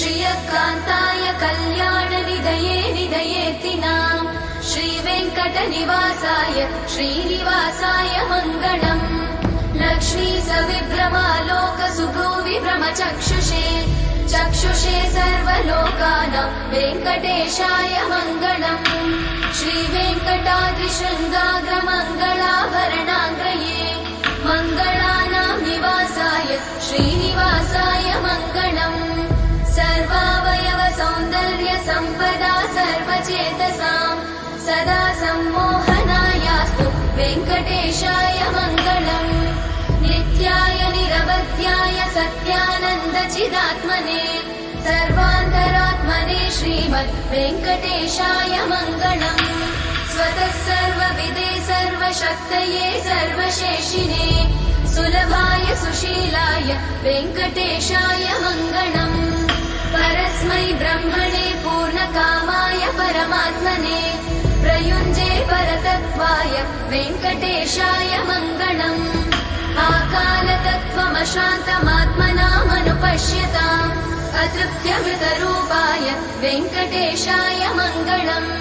श्रियकान्ताय कल्याणनिधये निधयेऽर्थिनाम् श्रीवेङ्कटनिवासाय श्रीनिवासाय मङ्गलम् लक्ष्मी सविभ्रमालोकसुभ्रूविभ्रमचक्षुषे चक्षुषे सर्वलोकानां वेङ्कटेशाय मङ्गलम् श्रीवेङ्कटाद्रिशृङ्गाग्रमङ्गलाभरणाङ्ग्रये मङ्गलानां निवासाय श्रीनिवासाय मङ्गलम् सर्वावयव सौन्दर्य सम्पदा सर्वचेतसां सदा सम्मोहनायास्तु वेङ्कटेशाय मङ्गलम् नित्याय निरवध्याय सत्यानन्दचिदात्मने सर्वान्तरात्मने श्रीमद् वेङ्कटेशाय मङ्गलम् स्वतः सर्वविदे सर्वशक्तये सर्वशेषिने सुलभाय सुशीलाय वेङ्कटेशाय मङ्गलम् परस्मै ब्रह्मणे पूर्णकामाय परमात्मने प्रयुञ्जे परतत्त्वाय वेङ्कटेशाय मङ्गलम् आकालतत्त्वमशान्तमात्मनामनुपश्यताम् अतृप्त्यमृतरूपाय वेङ्कटेशाय मङ्गलम्